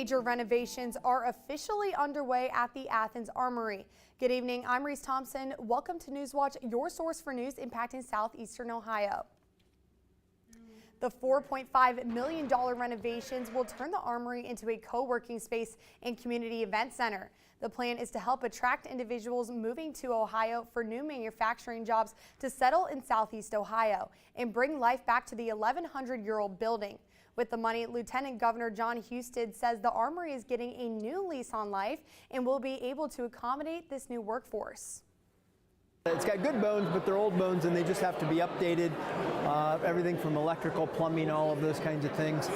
Major renovations are officially underway at the Athens Armory. Good evening, I'm Reese Thompson. Welcome to Newswatch, your source for news impacting southeastern Ohio. The $4.5 million renovations will turn the Armory into a co-working space and community event center. The plan is to help attract individuals moving to Ohio for new manufacturing jobs to settle in Southeast Ohio and bring life back to the 1,100-year-old building. With the money, Lieutenant Governor John Husted says the Armory is getting a new lease on life and will be able to accommodate this new workforce. It's got good bones, but they're old bones and they just have to be updated. Everything from electrical, plumbing, all of those kinds of things.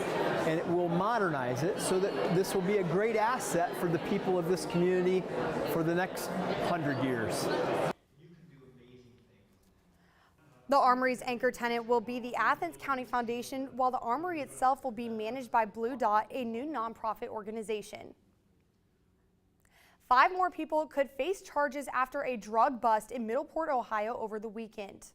And it will modernize it so that this will be a great asset for the people of this community for the next 100 years. The Armory's anchor tenant will be the Athens County Foundation, while the Armory itself will be managed by Blue Dot, a new nonprofit organization. 5 more people could face charges after a drug bust in Middleport, Ohio over the weekend.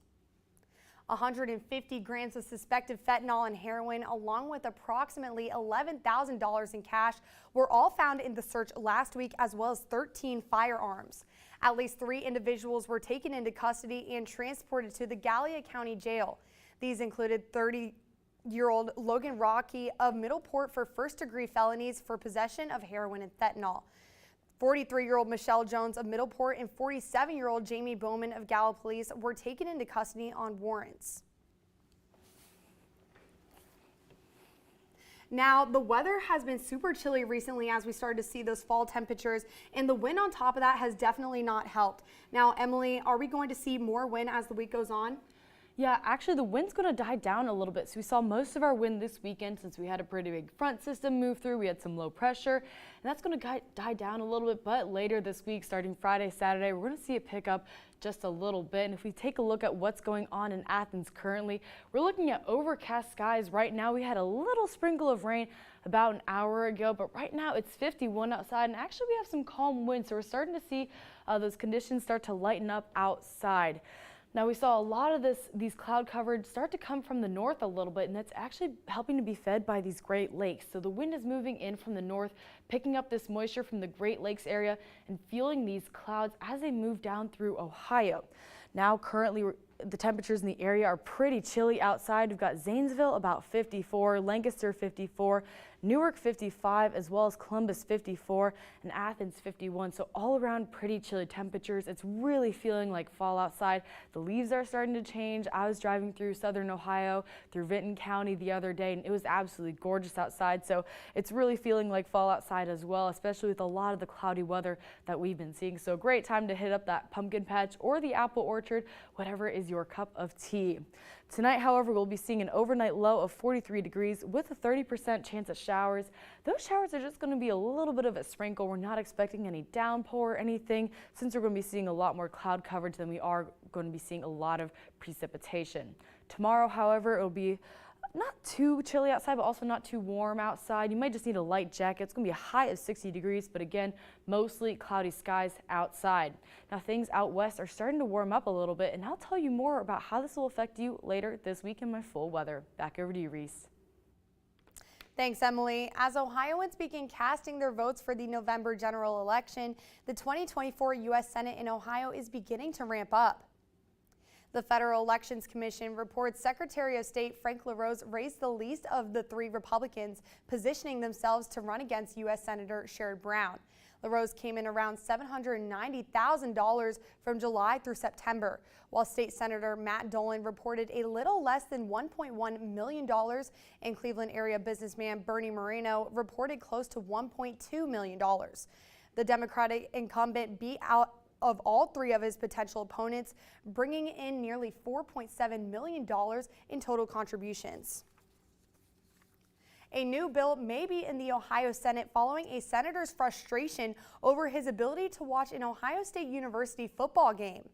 150 grams of suspected fentanyl and heroin, along with approximately $11,000 in cash, were all found in the search last week, as well as 13 firearms. At least 3 individuals were taken into custody and transported to the Gallia County Jail. These included 30-year-old Logan Rocky of Middleport for first-degree felonies for possession of heroin and fentanyl. 43-year-old Michelle Jones of Middleport and 47-year-old Jamie Bowman of Gallipolis were taken into custody on warrants. Now, the weather has been super chilly recently as we started to see those fall temperatures, and the wind on top of that has definitely not helped. Now, Emily, are we going to see more wind as the week goes on? Yeah, actually the wind's going to die down a little bit. So we saw most of our wind this weekend since we had a pretty big front system move through. We had some low pressure, and that's going to die down a little bit. But later this week, starting Friday, Saturday, we're going to see it pick up just a little bit. And if we take a look at what's going on in Athens currently, we're looking at overcast skies right now. We had a little sprinkle of rain about an hour ago, but right now it's 51 outside, and actually we have some calm winds. So we're starting to see those conditions start to lighten up outside. Now we saw a lot of these cloud coverage start to come from the north a little bit, and that's actually helping to be fed by these Great Lakes. So the wind is moving in from the north, picking up this moisture from the Great Lakes area and fueling these clouds as they move down through Ohio. Now currently the temperatures in the area are pretty chilly outside. We've got Zanesville about 54, Lancaster 54, Newark 55, as well as Columbus 54, and Athens 51. So all around pretty chilly temperatures. It's really feeling like fall outside. The leaves are starting to change. I was driving through southern Ohio, through Vinton County the other day, and it was absolutely gorgeous outside. So it's really feeling like fall outside as well, especially with a lot of the cloudy weather that we've been seeing. So great time to hit up that pumpkin patch or the apple orchard, whatever is your cup of tea. Tonight, however, we'll be seeing an overnight low of 43 degrees with a 30% chance of showers. Those showers are just going to be a little bit of a sprinkle. We're not expecting any downpour or anything, since we're going to be seeing a lot more cloud coverage than we are going to be seeing a lot of precipitation. Tomorrow, however, it'll be not too chilly outside, but also not too warm outside. You might just need a light jacket. It's going to be a high of 60 degrees, but again, mostly cloudy skies outside. Now things out west are starting to warm up a little bit, and I'll tell you more about how this will affect you later this week in my full weather. Back over to you, Reese. Thanks, Emily. As Ohioans begin casting their votes for the November general election, the 2024 U.S. Senate in Ohio is beginning to ramp up. The Federal Elections Commission reports Secretary of State Frank LaRose raised the least of the 3 Republicans positioning themselves to run against U.S. Senator Sherrod Brown. LaRose came in around $790,000 from July through September, while State Senator Matt Dolan reported a little less than $1.1 million, and Cleveland area businessman Bernie Moreno reported close to $1.2 million. The Democratic incumbent beat out of all 3 of his potential opponents, bringing in nearly $4.7 million in total contributions. A new bill may be in the Ohio Senate following a senator's frustration over his ability to watch an Ohio State University football game.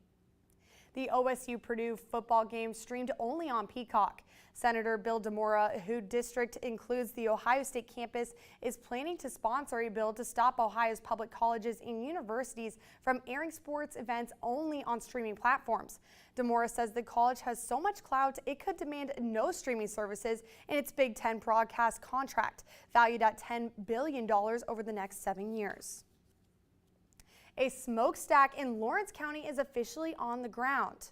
The OSU-Purdue football game streamed only on Peacock. Senator Bill DeMora, whose district includes the Ohio State campus, is planning to sponsor a bill to stop Ohio's public colleges and universities from airing sports events only on streaming platforms. DeMora says the college has so much clout it could demand no streaming services in its Big Ten broadcast contract, valued at $10 billion over the next 7 years. A smokestack in Lawrence County is officially on the ground.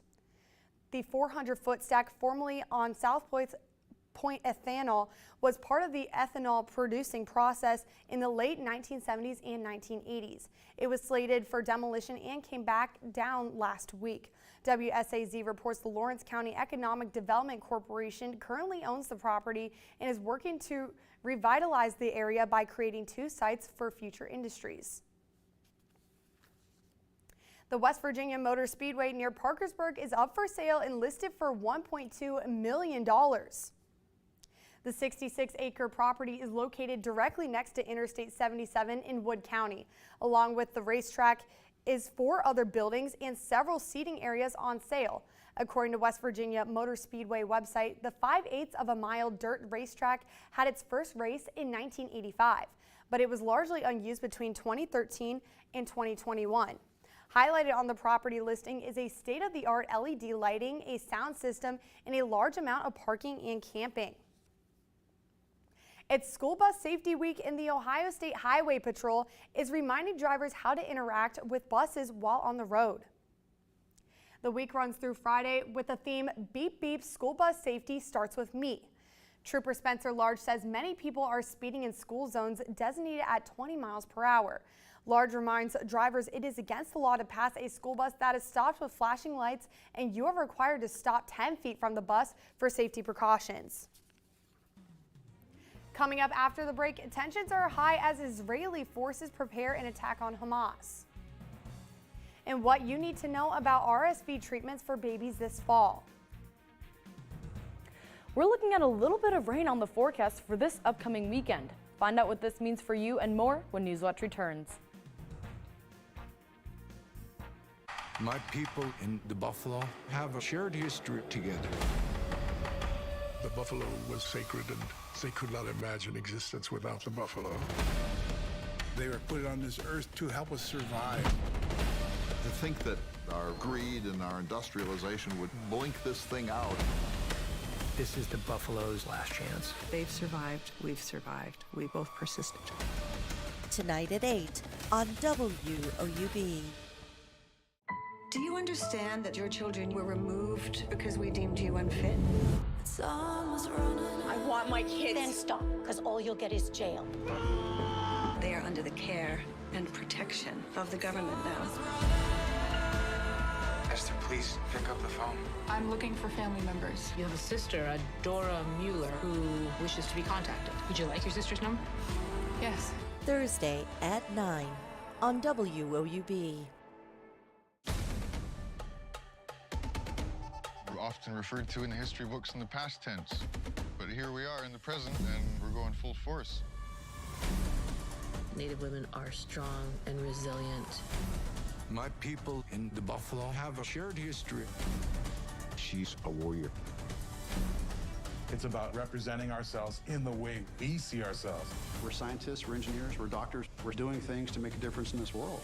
The 400-foot stack, formerly on South Point Ethanol, was part of the ethanol producing process in the late 1970s and 1980s. It was slated for demolition and came back down last week. WSAZ reports the Lawrence County Economic Development Corporation currently owns the property and is working to revitalize the area by creating 2 sites for future industries. The West Virginia Motor Speedway near Parkersburg is up for sale and listed for $1.2 million. The 66-acre property is located directly next to Interstate 77 in Wood County. Along with the racetrack is 4 other buildings and several seating areas on sale. According to West Virginia Motor Speedway website, the 5/8 of a mile dirt racetrack had its first race in 1985, but it was largely unused between 2013 and 2021. Highlighted on the property listing is a state-of-the-art LED lighting, a sound system, and a large amount of parking and camping. It's School Bus Safety Week, and the Ohio State Highway Patrol is reminding drivers how to interact with buses while on the road. The week runs through Friday with the theme Beep Beep School Bus Safety Starts With Me. Trooper Spencer Large says many people are speeding in school zones designated at 20 miles per hour. Large reminds drivers it is against the law to pass a school bus that is stopped with flashing lights, and you are required to stop 10 feet from the bus for safety precautions. Coming up after the break, tensions are high as Israeli forces prepare an attack on Hamas. And what you need to know about RSV treatments for babies this fall. We're looking at a little bit of rain on the forecast for this upcoming weekend. Find out what this means for you and more when Newswatch returns. My people in the buffalo have a shared history together. The buffalo was sacred, and they could not imagine existence without the buffalo. They were put on this earth to help us survive. To think that our greed and our industrialization would blink this thing out. This is the buffalo's last chance. They've survived, we've survived, we both persisted. Tonight at 8 on WOUB. Do you understand that your children were removed because we deemed you unfit? I want my kids. Then stop, because all you'll get is jail. They are under the care and protection of the government now. Esther, please pick up the phone. I'm looking for family members. You have a sister, Dora Mueller, who wishes to be contacted. Would you like your sister's number? Yes. Thursday at 9 on WOUB. We're often referred to in the history books in the past tense. But here we are in the present, and we're going full force. Native women are strong and resilient. My people in the buffalo have a shared history. She's a warrior. It's about representing ourselves in the way we see ourselves. We're scientists, we're engineers, we're doctors. We're doing things to make a difference in this world.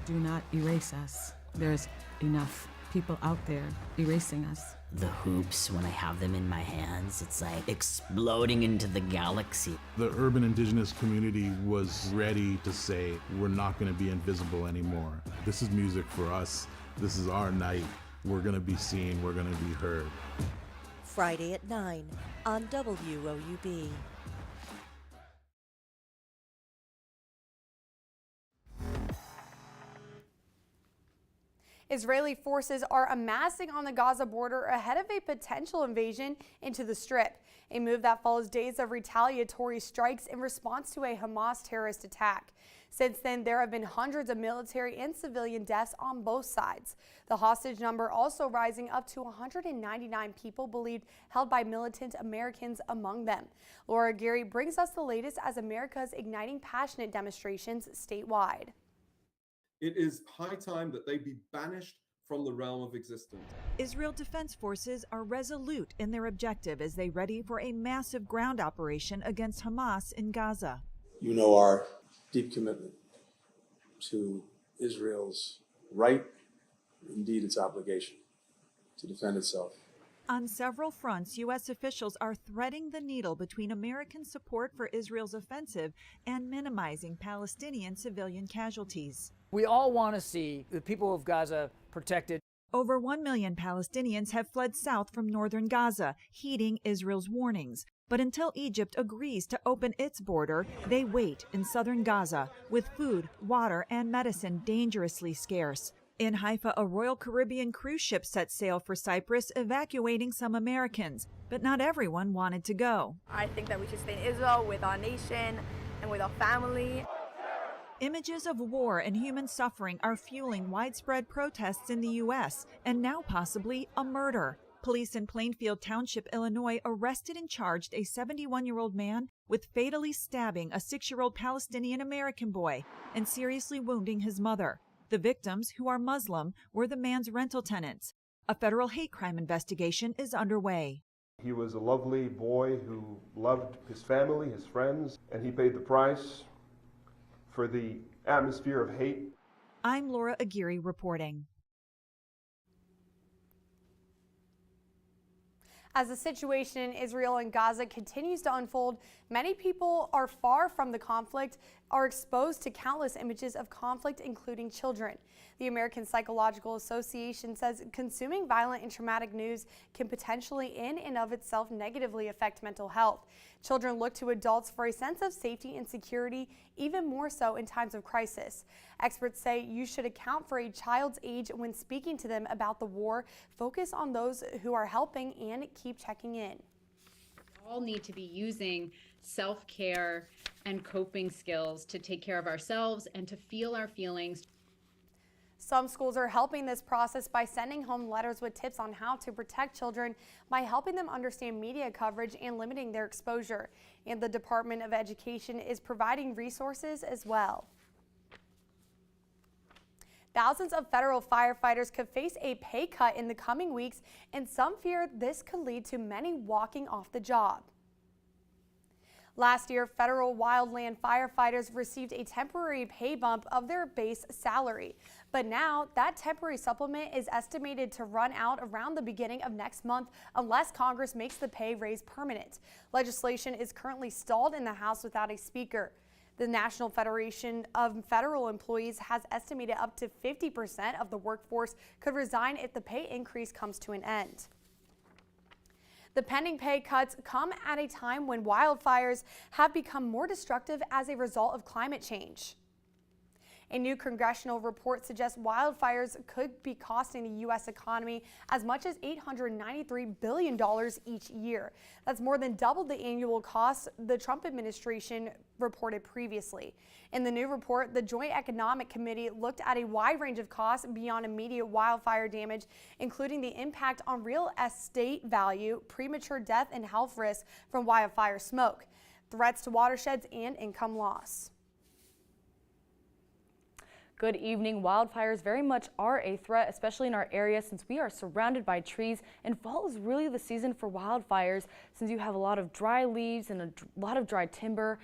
Do not erase us. There's enough people out there erasing us. The hoops, when I have them in my hands, it's like exploding into the galaxy. The urban indigenous community was ready to say, we're not going to be invisible anymore. This is music for us. This is our night. We're going to be seen. We're going to be heard. Friday at 9 on WOUB. Israeli forces are amassing on the Gaza border ahead of a potential invasion into the Strip. a move that follows days of retaliatory strikes in response to a Hamas terrorist attack. Since then, there have been hundreds of military and civilian deaths on both sides. The hostage number also rising up to 199 people believed held by militant Americans among them. Laura Geary brings us the latest as America is igniting passionate demonstrations statewide. It is high time that they be banished from the realm of existence. Israel Defense Forces are resolute in their objective as they ready for a massive ground operation against Hamas in Gaza. You know our deep commitment to Israel's right, indeed its obligation, to defend itself. On several fronts, U.S. officials are threading the needle between American support for Israel's offensive and minimizing Palestinian civilian casualties. We all want to see the people of Gaza protected. Over 1 million Palestinians have fled south from northern Gaza, heeding Israel's warnings. But until Egypt agrees to open its border, they wait in southern Gaza, with food, water, and medicine dangerously scarce. In Haifa, a Royal Caribbean cruise ship set sail for Cyprus, evacuating some Americans. But not everyone wanted to go. I think that we should stay in Israel with our nation and with our family. Images of war and human suffering are fueling widespread protests in the U.S. and now possibly a murder. Police in Plainfield Township, Illinois, arrested and charged a 71-year-old man with fatally stabbing a 6-year-old Palestinian-American boy and seriously wounding his mother. The victims, who are Muslim, were the man's rental tenants. A federal hate crime investigation is underway. He was a lovely boy who loved his family, his friends, and he paid the price for the atmosphere of hate. I'm Laura Aguirre reporting. As the situation in Israel and Gaza continues to unfold, many people are far from the conflict, are exposed to countless images of conflict, including children. The American Psychological Association says consuming violent and traumatic news can potentially in and of itself negatively affect mental health. Children look to adults for a sense of safety and security, even more so in times of crisis. Experts say you should account for a child's age when speaking to them about the war, focus on those who are helping, and keep checking in. We all need to be using self-care and coping skills to take care of ourselves and to feel our feelings. Some schools are helping this process by sending home letters with tips on how to protect children by helping them understand media coverage and limiting their exposure. And the Department of Education is providing resources as well. Thousands of federal firefighters could face a pay cut in the coming weeks, and some fear this could lead to many walking off the job. Last year, federal wildland firefighters received a temporary pay bump of their base salary. But now, that temporary supplement is estimated to run out around the beginning of next month unless Congress makes the pay raise permanent. Legislation is currently stalled in the House without a speaker. The National Federation of Federal Employees has estimated up to 50% of the workforce could resign if the pay increase comes to an end. The pending pay cuts come at a time when wildfires have become more destructive as a result of climate change. A new congressional report suggests wildfires could be costing the U.S. economy as much as $893 billion each year. That's more than double the annual cost the Trump administration reported previously. In the new report, the Joint Economic Committee looked at a wide range of costs beyond immediate wildfire damage, including the impact on real estate value, premature death, and health risks from wildfire smoke, threats to watersheds, and income loss. Good evening. Wildfires very much are a threat, especially in our area since we are surrounded by trees, and fall is really the season for wildfires since you have a lot of dry leaves and a lot of dry timber,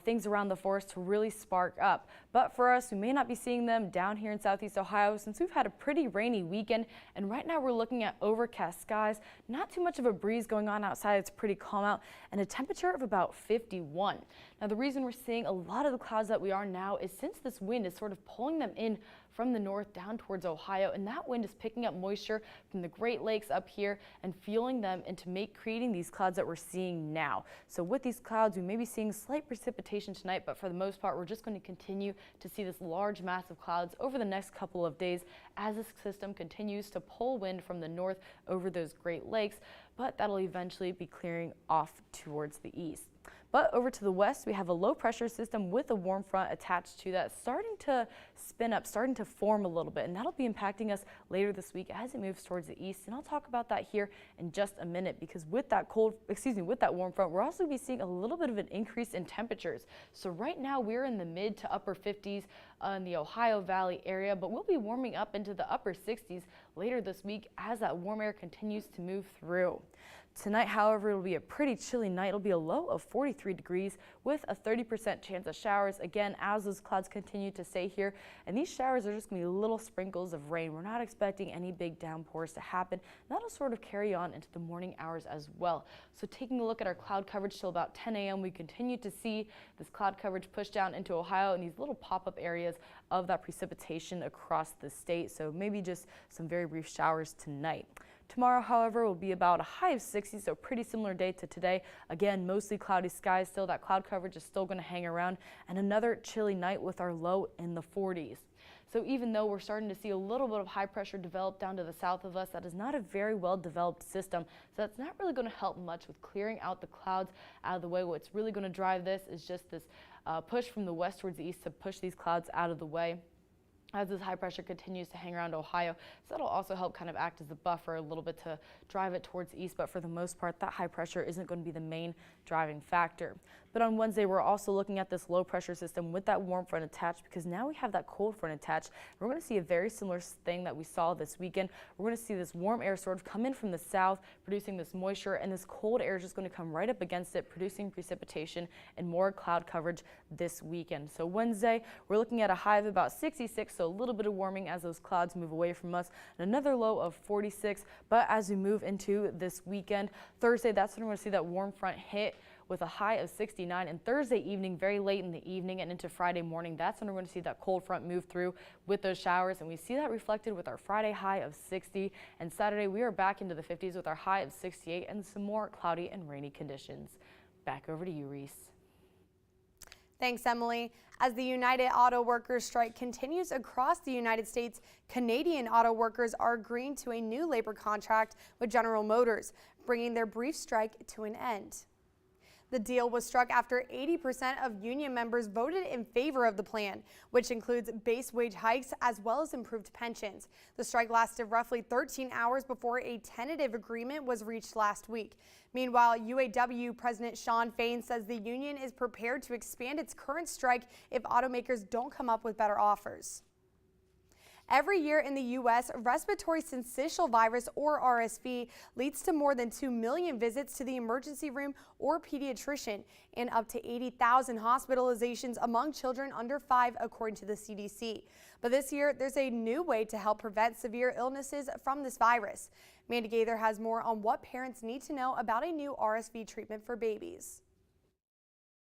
things around the forest to really spark up. But for us, we may not be seeing them down here in Southeast Ohio since we've had a pretty rainy weekend, and right now we're looking at overcast skies, not too much of a breeze going on outside. It's pretty calm out, and a temperature of about 51. Now, the reason we're seeing a lot of the clouds that we are now is since this wind is sort of pulling them in from the north down towards Ohio, and that wind is picking up moisture from the Great Lakes up here and fueling them into creating these clouds that we're seeing now. So with these clouds, we may be seeing slight precipitation tonight, but for the most part, we're just going to continue to see this large mass of clouds over the next couple of days as this system continues to pull wind from the north over those Great Lakes, but that'll eventually be clearing off towards the east. But over to the west, we have a low pressure system with a warm front attached to that, starting to spin up, starting to form a little bit, and that'll be impacting us later this week as it moves towards the east. And I'll talk about that here in just a minute, because with that with that warm front, we're also going to be seeing a little bit of an increase in temperatures. So right now we're in the mid to upper 50s in the Ohio Valley area, but we'll be warming up into the upper 60s later this week as that warm air continues to move through. Tonight, however, it'll be a pretty chilly night. It'll be a low of 43 degrees with a 30% chance of showers. Again, as those clouds continue to stay here, and these showers are just going to be little sprinkles of rain. We're not expecting any big downpours to happen. That'll sort of carry on into the morning hours as well. So taking a look at our cloud coverage till about 10 a.m., we continue to see this cloud coverage push down into Ohio and these little pop-up areas of that precipitation across the state. So maybe just some very brief showers tonight. Tomorrow, however, will be about a high of 60, so pretty similar day to today. Again, mostly cloudy skies still. That cloud coverage is still going to hang around, and another chilly night with our low in the 40s. So even though we're starting to see a little bit of high pressure develop down to the south of us, that is not a very well developed system. So that's not really going to help much with clearing out the clouds out of the way. What's really going to drive this is just this push from the west towards the east to push these clouds out of the way as this high pressure continues to hang around Ohio. So that'll also help kind of act as a buffer a little bit to drive it towards the east, but for the most part, that high pressure isn't going to be the main driving factor. But on Wednesday, we're also looking at this low pressure system with that warm front attached, because now we have that cold front attached. We're going to see a very similar thing that we saw this weekend. We're going to see this warm air sort of come in from the south, producing this moisture, and this cold air is just going to come right up against it, producing precipitation and more cloud coverage this weekend. So Wednesday, we're looking at a high of about 66, so a little bit of warming as those clouds move away from us, and another low of 46. But as we move into this weekend, Thursday, that's when we're going to see that warm front hit with a high of 69, and Thursday evening, very late in the evening and into Friday morning, that's when we're going to see that cold front move through with those showers, and we see that reflected with our Friday high of 60, and Saturday we are back into the 50s with our high of 68 and some more cloudy and rainy conditions. Back over to you, Reese. Thanks, Emily. As the United Auto Workers strike continues across the United States, Canadian auto workers are agreeing to a new labor contract with General Motors, bringing their brief strike to an end. The deal was struck after 80% of union members voted in favor of the plan, which includes base wage hikes as well as improved pensions. The strike lasted roughly 13 hours before a tentative agreement was reached last week. Meanwhile, UAW President Shawn Fain says the union is prepared to expand its current strike if automakers don't come up with better offers. Every year in the U.S., respiratory syncytial virus, or RSV, leads to more than 2 million visits to the emergency room or pediatrician and up to 80,000 hospitalizations among children under 5, according to the CDC. But this year, there's a new way to help prevent severe illnesses from this virus. Mandy Gaither has more on what parents need to know about a new RSV treatment for babies.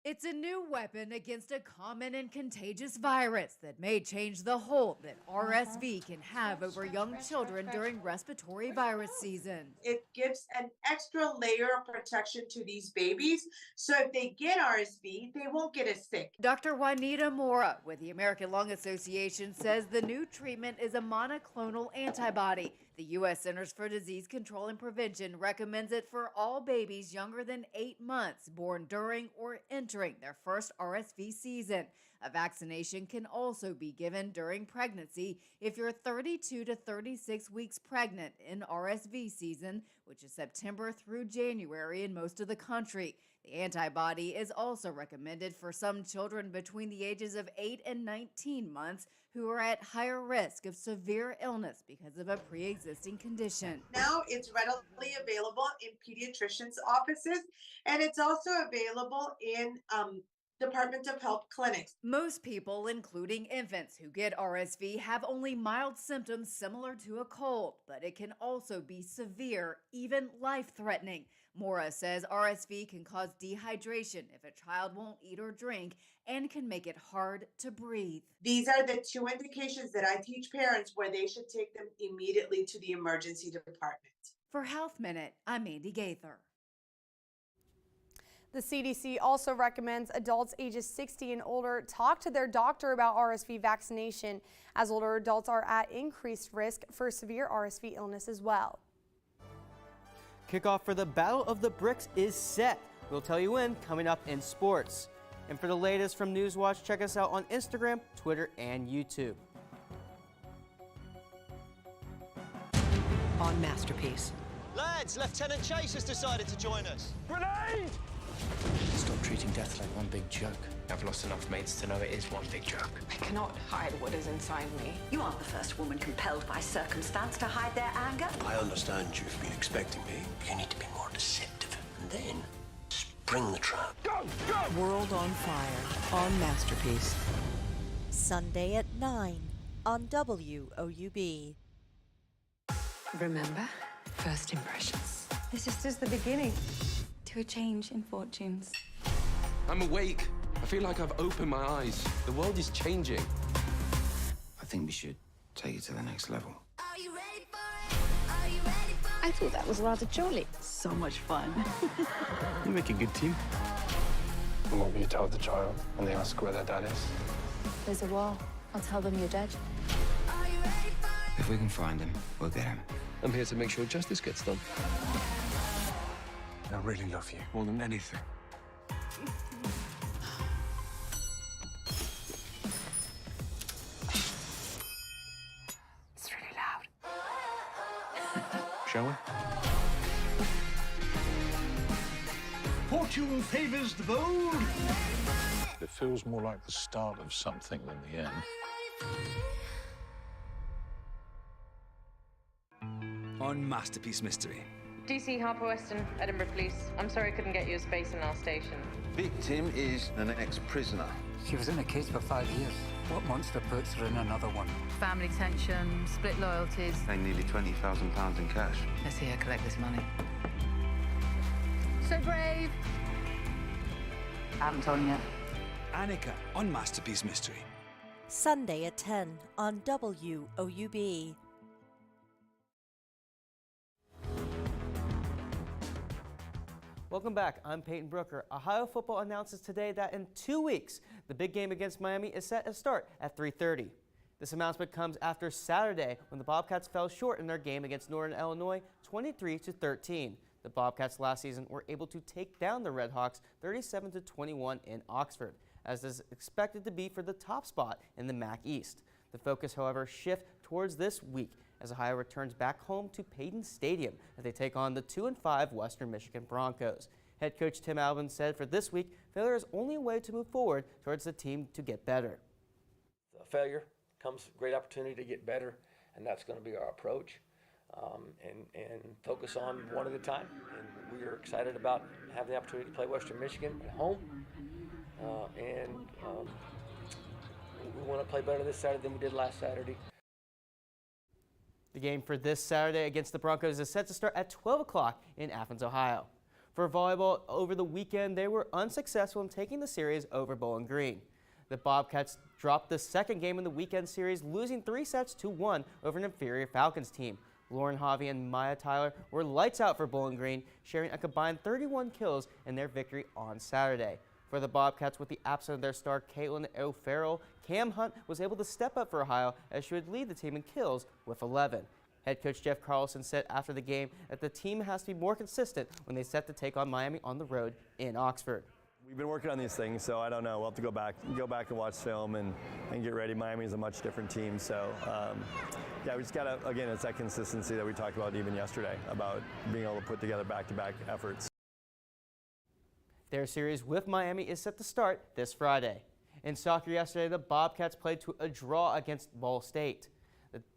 It's a new weapon against a common and contagious virus that may change the hold that RSV can have over young children during respiratory virus season. It gives an extra layer of protection to these babies, so if they get RSV, they won't get as sick. Dr. Juanita Mora with the American Lung Association says the new treatment is a monoclonal antibody. The U.S. Centers for Disease Control and Prevention recommends it for all babies younger than 8 months born during or entering their first RSV season. A vaccination can also be given during pregnancy if you're 32 to 36 weeks pregnant in RSV season, which is September through January in most of the country. The antibody is also recommended for some children between the ages of 8 and 19 months who are at higher risk of severe illness because of a pre-existing condition. Now it's readily available in pediatricians' offices, and it's also available in Department of Health clinics. Most people, including infants who get RSV, have only mild symptoms similar to a cold, but it can also be severe, even life-threatening. Mora says RSV can cause dehydration if a child won't eat or drink and can make it hard to breathe. These are the 2 indications that I teach parents where they should take them immediately to the emergency department. For Health Minute, I'm Andy Gaither. The CDC also recommends adults ages 60 and older talk to their doctor about RSV vaccination, as older adults are at increased risk for severe RSV illness as well. Kickoff for the Battle of the Bricks is set. We'll tell you when, coming up in sports. And for the latest from Newswatch, check us out on Instagram, Twitter, and YouTube. On Masterpiece. Lads, Lieutenant Chase has decided to join us. Grenade! Stop treating death like one big joke. I've lost enough mates to know it is one big joke. I cannot hide what is inside me. You aren't the first woman compelled by circumstance to hide their anger. I understand you've been expecting me. You need to be more deceptive. And then, spring the trap. Go, go! World on Fire on Masterpiece. Sunday at 9 on WOUB. Remember, first impressions. This just is the beginning to a change in fortunes. I'm awake. I feel like I've opened my eyes. The world is changing. I think we should take it to the next level. I thought that was rather jolly. So much fun. You make a good team. And what will you tell the child when they ask where their dad is? There's a war. I'll tell them you're dead. If we can find him, we'll get him. I'm here to make sure justice gets done. I really love you more than anything. It's really loud. Shall we? Fortune favors the bold. It feels more like the start of something than the end. On Masterpiece Mystery. DC Harper Western, Edinburgh Police. I'm sorry I couldn't get you a space in our station. Victim is an ex-prisoner. She was in a cage for 5 years. What monster puts her in another one? Family tension, split loyalties. They nearly £20,000 in cash. Let's see her collect this money. So brave. I haven't told him yet. Annika on Masterpiece Mystery. Sunday at 10 on WOUB. Welcome back. I'm Peyton Brooker. Ohio football announces today that in 2 weeks, the big game against Miami is set to start at 3:30. This announcement comes after Saturday when the Bobcats fell short in their game against Northern Illinois 23-13. The Bobcats last season were able to take down the Red Hawks 37-21 in Oxford, as is expected to be for the top spot in the MAC East. The focus, however, shifts towards this week as Ohio returns back home to Payton Stadium as they take on the 2-5 Western Michigan Broncos. Head coach Tim Albin said for this week, failure is only a way to move forward towards the team to get better. Failure comes great opportunity to get better, and that's going to be our approach, and focus on one at a time. And we are excited about having the opportunity to play Western Michigan at home, and we want to play better this Saturday than we did last Saturday. The game for this Saturday against the Broncos is set to start at 12 o'clock in Athens, Ohio. For volleyball, over the weekend, they were unsuccessful in taking the series over Bowling Green. The Bobcats dropped the second game in the weekend series, losing 3-1 over an inferior Falcons team. Lauren Harvey and Maya Tyler were lights out for Bowling Green, sharing a combined 31 kills in their victory on Saturday. For the Bobcats, with the absence of their star Caitlin O'Farrell, Cam Hunt was able to step up for Ohio as she would lead the team in kills with 11. Head coach Jeff Carlson said after the game that the team has to be more consistent when they set to take on Miami on the road in Oxford. We've been working on these things, so I don't know. We'll have to go back and watch film and get ready. Miami is a much different team, so yeah, we just got to, again, it's that consistency that we talked about even yesterday, about being able to put together back-to-back efforts. Their series with Miami is set to start this Friday. In soccer yesterday, the Bobcats played to a draw against Ball State.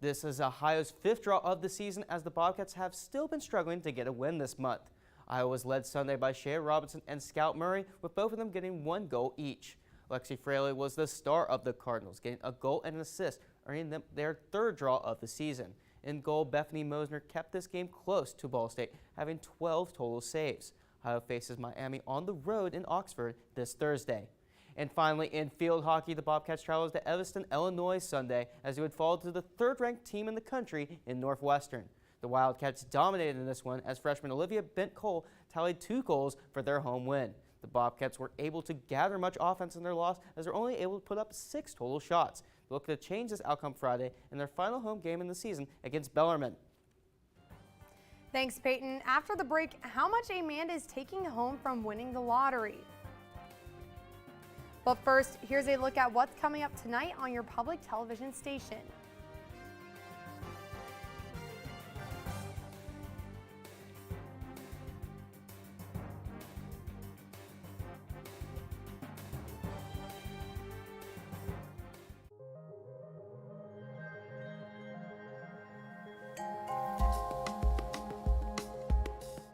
This is Ohio's 5th draw of the season, as the Bobcats have still been struggling to get a win this month. Iowa was led Sunday by Shea Robinson and Scout Murray, with both of them getting 1 goal each. Lexi Fraley was the star of the Cardinals, getting a goal and an assist, earning them their 3rd draw of the season. In goal, Bethany Mosner kept this game close to Ball State, having 12 total saves. Ohio faces Miami on the road in Oxford this Thursday. And finally, in field hockey, the Bobcats traveled to Evanston, Illinois Sunday as they would fall to the 3rd-ranked team in the country in Northwestern. The Wildcats dominated in this one as freshman Olivia Bent-Cole tallied 2 goals for their home win. The Bobcats were able to gather much offense in their loss as they're only able to put up 6 total shots. They'll look to change this outcome Friday in their final home game in the season against Bellarmine. Thanks, Peyton. After the break, how much a man is taking home from winning the lottery? But first, here's a look at what's coming up tonight on your public television station.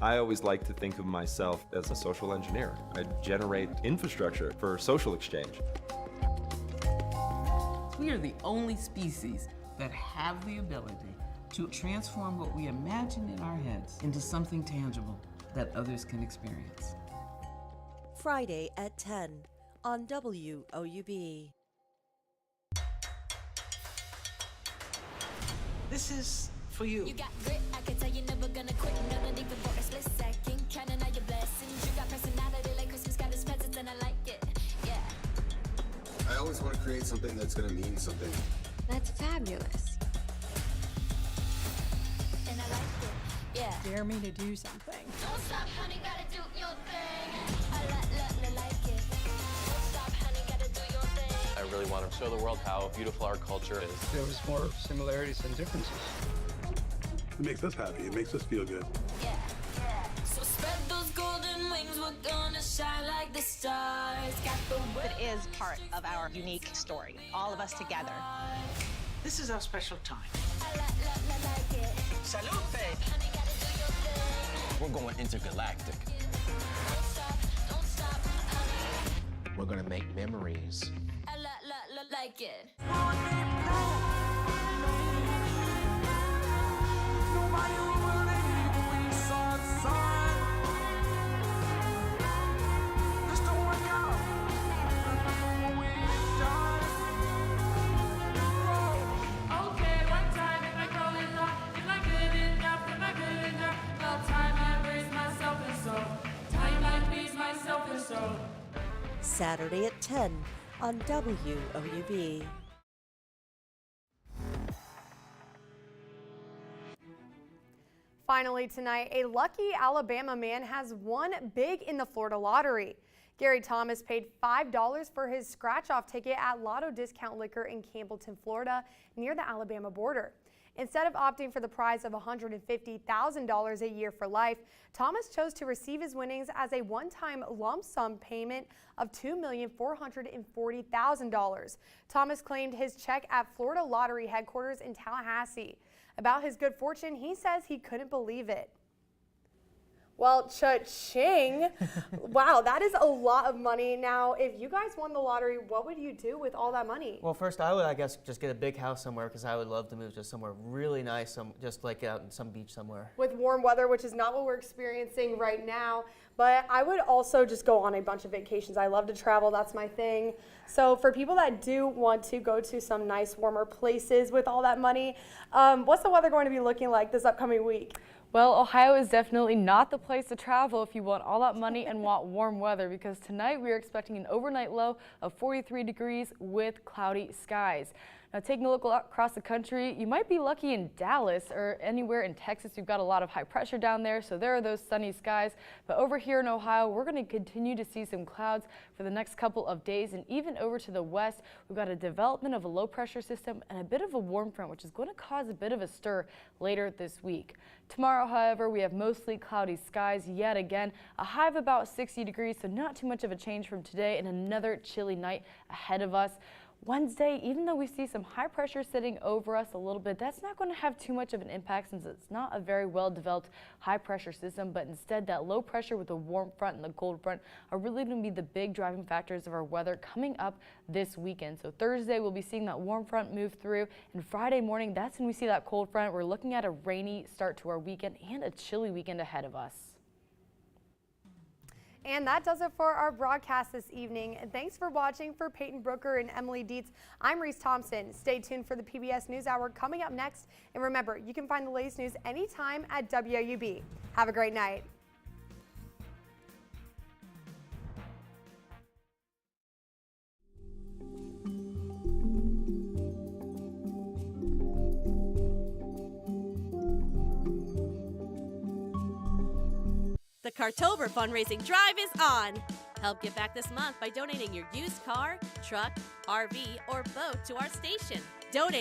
I always like to think of myself as a social engineer. I generate infrastructure for social exchange. We are the only species that have the ability to transform what we imagine in our heads into something tangible that others can experience. Friday at 10 on WOUB. This is for you. You got grit, I can tell you never gonna quit. No need for a split second. Counting all your blessings. You got personality like Christmas got its presents, and I like it. Yeah. I always want to create something that's gonna mean something. That's fabulous. And I like it. Yeah. Dare me to do something. Don't stop, honey, gotta do your thing. I like it. Don't stop, honey, gotta do your thing. I really want to show the world how beautiful our culture is. There was more similarities than differences. It makes us happy. It makes us feel good. Yeah. So spread those golden wings. We're gonna shine like the stars. Got the It is part of our unique story. All of us together. This is our special time. I like it. Salute! Honey, gotta do your thing. We're going intergalactic. Don't stop, honey. We're gonna make memories. I like it. Saturday at 10 on WOUB. Finally tonight, a lucky Alabama man has won big in the Florida lottery. Gary Thomas paid $5 for his scratch-off ticket at Lotto Discount Liquor in Campbellton, Florida, near the Alabama border. Instead of opting for the prize of $150,000 a year for life, Thomas chose to receive his winnings as a one-time lump sum payment of $2,440,000. Thomas claimed his check at Florida Lottery headquarters in Tallahassee. About his good fortune, he says he couldn't believe it. Well, cha-ching. Wow, that is a lot of money. Now, if you guys won the lottery, what would you do with all that money? Well, first I would, I guess, just get a big house somewhere because I would love to move to somewhere really nice, just like out in some beach somewhere. With warm weather, which is not what we're experiencing right now. But I would also just go on a bunch of vacations. I love to travel, that's my thing. So for people that do want to go to some nice warmer places with all that money, what's the weather going to be looking like this upcoming week? Well, Ohio is definitely not the place to travel if you want all that money and want warm weather, because tonight we are expecting an overnight low of 43 degrees with cloudy skies. Now, taking a look across the country, you might be lucky in Dallas or anywhere in Texas. We've got a lot of high pressure down there, so there are those sunny skies. But over here in Ohio, we're going to continue to see some clouds for the next couple of days, and even over to the west, we've got a development of a low pressure system and a bit of a warm front, which is going to cause a bit of a stir later this week. Tomorrow, however, we have mostly cloudy skies yet again, a high of about 60 degrees, so not too much of a change from today, and another chilly night ahead of us. Wednesday, even though we see some high pressure sitting over us a little bit, that's not going to have too much of an impact since it's not a very well developed high pressure system, but instead that low pressure with the warm front and the cold front are really going to be the big driving factors of our weather coming up this weekend. So Thursday we'll be seeing that warm front move through, and Friday morning that's when we see that cold front. We're looking at a rainy start to our weekend and a chilly weekend ahead of us. And that does it for our broadcast this evening. And thanks for watching. For Peyton Brooker and Emily Dietz, I'm Reese Thompson. Stay tuned for the PBS NewsHour coming up next. And remember, you can find the latest news anytime at WOUB. Have a great night. The Cartober fundraising drive is on. Help give back this month by donating your used car, truck, RV, or boat to our station. Donating